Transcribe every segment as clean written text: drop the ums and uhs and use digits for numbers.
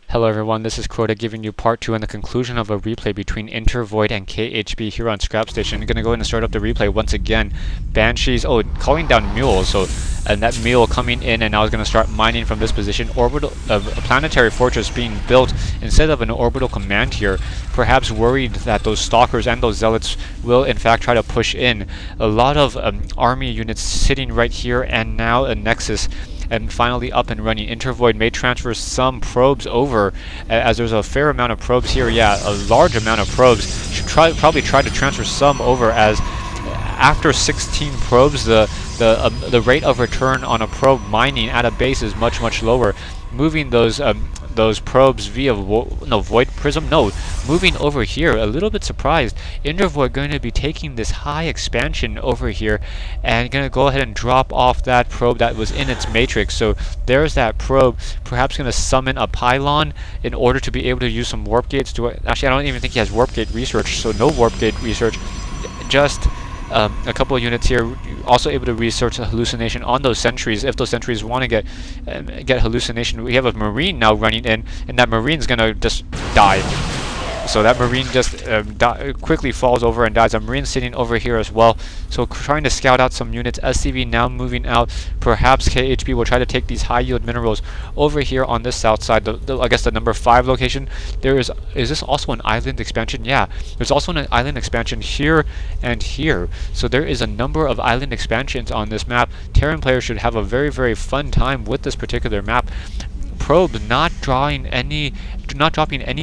Hello everyone, this is Crota giving you part 2 and the conclusion of a replay between Intervoid and KHB here on Scrap Station. I'm going to go ahead and start up the replay once again. Banshees, calling down Mule, and that Mule coming in, and now is going to start mining from this position. A planetary fortress being built instead of an orbital command here, perhaps worried that those stalkers and those zealots will in fact try to push in. A lot of army units sitting right here, and now a Nexus and finally up and running. Intervoid may transfer some probes over, as there's a fair amount of probes here. Yeah, a large amount of probes. Should probably try to transfer some over, as after 16 probes, the rate of return on a probe mining at a base is much lower. Moving those probes via Void Prism, moving over here. A little bit surprised. Intervoid going to be taking this high expansion over here and going to go ahead and drop off that probe that was in its matrix. So there's that probe, perhaps going to summon a pylon in order to be able to use some warp gates. Actually, I don't even think he has warp gate research, so no warp gate research. Just a couple of units here, also able to research a hallucination on those sentries. If those sentries want to get hallucination, we have a Marine now running in, and that Marine's gonna just die. So that Marine just quickly falls over and dies. A Marine sitting over here as well. So trying to scout out some units. SCV now moving out. Perhaps KHB will try to take these high yield minerals over here on this south side. I guess the number 5 location. Is this also an island expansion? Yeah, there's also an island expansion here and here. So there is a number of island expansions on this map. Terran players should have a very fun time with this particular map. Probe not dropping any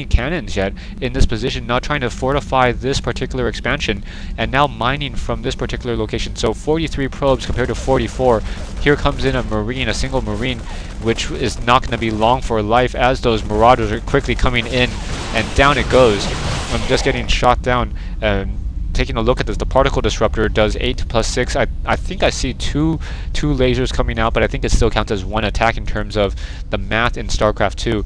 cannons yet in this position, not trying to fortify this particular expansion, and now mining from this particular location. So 43 probes compared to 44. Here comes in a Marine, a single Marine, which is not going to be long for life, as those Marauders are quickly coming in, and down it goes. I'm just getting shot down. Taking a look at this, the particle disruptor does 8 plus 6. I think I see two lasers coming out, but I think it still counts as one attack in terms of the math in StarCraft 2.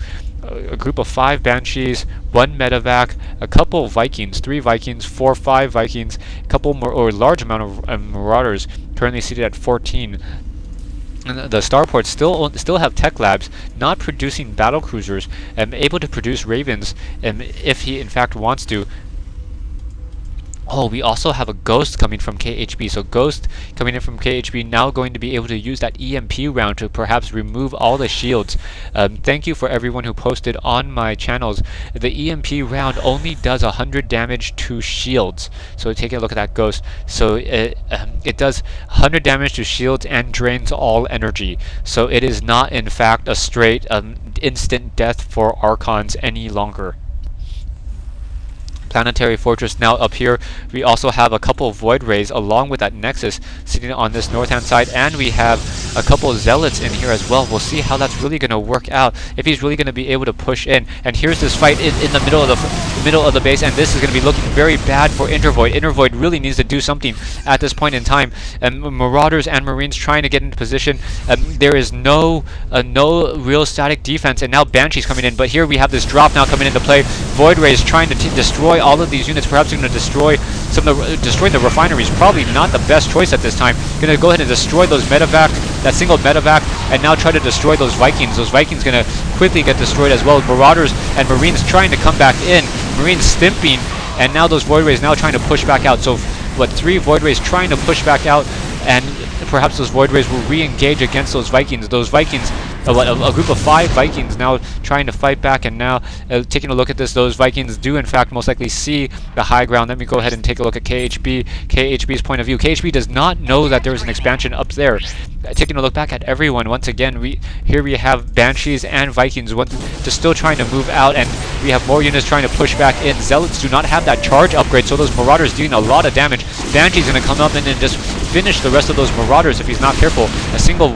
A group of 5 Banshees, 1 medevac, a couple Vikings, 3 Vikings, 5 Vikings, a couple more, or a large amount of Marauders, currently seated at 14. And the starports still have tech labs, not producing battle cruisers, able to produce Ravens, if he in fact wants to. We also have a Ghost coming from KHB. So Ghost coming in from KHB, now going to be able to use that EMP round to perhaps remove all the shields. Thank you for everyone who posted on my channels. The EMP round only does 100 damage to shields. So take a look at that Ghost. So it does 100 damage to shields and drains all energy. So it is not in fact a straight instant death for Archons any longer. Planetary Fortress now up here. We also have a couple of Void Rays along with that Nexus sitting on this north hand side, and we have a couple of Zealots in here as well. We'll see how that's really going to work out, if he's really going to be able to push in. And here's this fight in the middle of the base, and this is going to be looking very bad for Intervoid. Intervoid really needs to do something at this point in time. Marauders and Marines trying to get into position. There is no real static defense, and now Banshee's coming in. But here we have this drop now coming into play. Void Rays trying to destroy all of these units, perhaps going to destroy destroying the refineries. Probably not the best choice at this time. Going to go ahead and destroy those medevac, that single medevac, and now try to destroy those Vikings. Those Vikings going to quickly get destroyed as well. Marauders and Marines trying to come back in. Marines stimping, and now those Void Rays now trying to push back out. So what, 3 Void Rays trying to push back out, and perhaps those Void Rays will re-engage against those Vikings. Those Vikings, a group of 5 Vikings now trying to fight back, and now taking a look at this, those Vikings do in fact most likely see the high ground. Let me go ahead and take a look at KHB's point of view. KHB does not know that there is an expansion up there. Taking a look back at everyone, once again, here we have Banshees and Vikings just still trying to move out, and we have more units trying to push back in. Zealots do not have that charge upgrade, so those Marauders doing a lot of damage. Banshee's going to come up and then just finish the rest of those Marauders if he's not careful. A single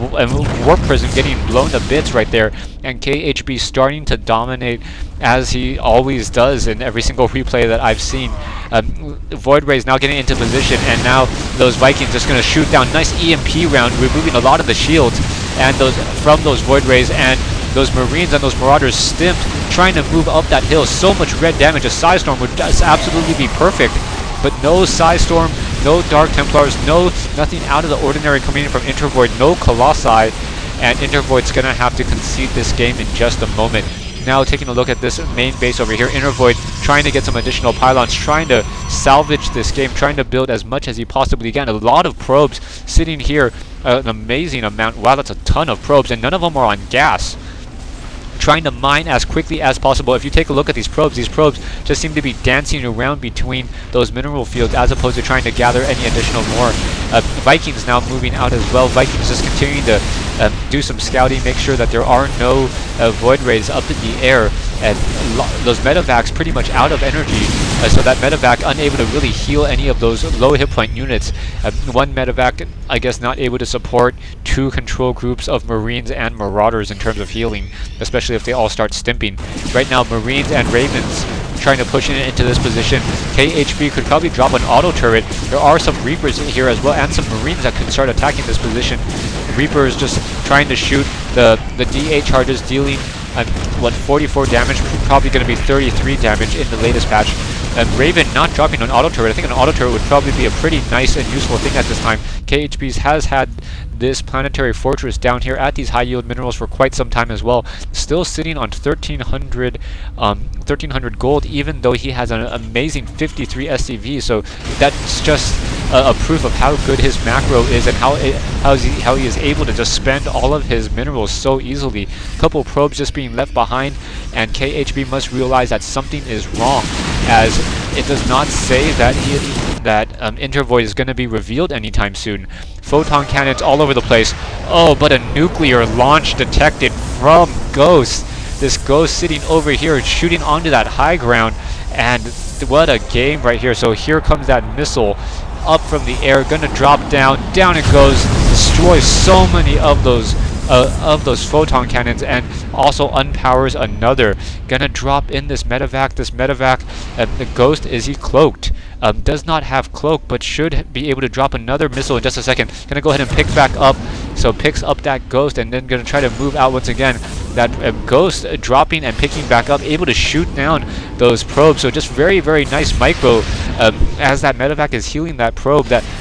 Warp Prism getting blown to bits right there, and KHB starting to dominate as he always does in every single replay that I've seen. Void Rays now getting into position, and now those Vikings just going to shoot down. Nice EMP round, removing a lot of the shields and from those Void Rays, and those Marines and those Marauders stimped, trying to move up that hill. So much red damage. A Psystorm would just absolutely be perfect, but no Psystorm, no Dark Templars, nothing out of the ordinary coming in from Intervoid, no Colossi, and Intervoid's going to have to concede this game in just a moment. Now taking a look at this main base over here, Intervoid trying to get some additional pylons, trying to salvage this game, trying to build as much as he possibly can. A lot of probes sitting here, an amazing amount. Wow, that's a ton of probes, and none of them are on gas. Trying to mine as quickly as possible. If you take a look at these probes just seem to be dancing around between those mineral fields as opposed to trying to gather any additional more. Vikings now moving out as well. Vikings just continuing to do some scouting, make sure that there are no void rays up in the air, and those medevacs pretty much out of energy, so that medevac unable to really heal any of those low hit point units. One medevac, I guess, not able to support 2 control groups of Marines and Marauders in terms of healing, especially if they all start stimping. Right now, Marines and Ravens trying to push it into this position. KHB could probably drop an auto turret. There are some Reapers in here as well, and some Marines that could start attacking this position. Reapers just trying to shoot the DA charges, dealing 44 damage, probably going to be 33 damage in the latest patch. Raven not dropping an auto turret. I think an auto turret would probably be a pretty nice and useful thing at this time. KHB's has had this planetary fortress down here at these high yield minerals for quite some time as well. Still sitting on 1300 gold, even though he has an amazing 53 SCV. So that's just a proof of how good his macro is and how he is able to just spend all of his minerals so easily. A couple probes just being left behind, and KHB must realize that something is wrong, as it does not say that Intervoid is going to be revealed anytime soon. Photon cannons all over the place. Oh, but a nuclear launch detected from Ghost. This Ghost sitting over here shooting onto that high ground, and what a game right here. So here comes that missile up from the air, gonna drop down. Down it goes, destroys so many of those photon cannons, and also unpowers another. Gonna drop in this medevac. The Ghost, is he cloaked? Does not have cloak, but should be able to drop another missile in just a second. Gonna go ahead and pick back up. So picks up that Ghost, and then gonna try to move out once again. That Ghost dropping and picking back up, able to shoot down those probes. So just very, very nice micro as that medevac is healing that probe. That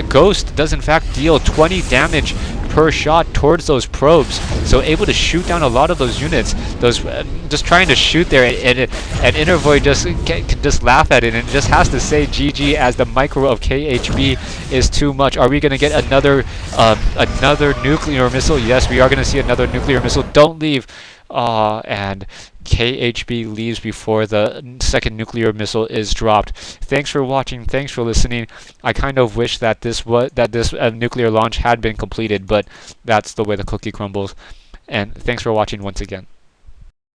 Ghost does in fact deal 20 damage per shot towards those probes, so able to shoot down a lot of those units. Those just trying to shoot there, and Intervoid can just laugh at it and just has to say GG, as the micro of KHB is too much. Are we going to get another nuclear missile? Yes, we are going to see another nuclear missile. Don't leave. And KHB leaves before the second nuclear missile is dropped. Thanks for watching. Thanks for listening. I kind of wish that this nuclear launch had been completed, but that's the way the cookie crumbles. And thanks for watching once again.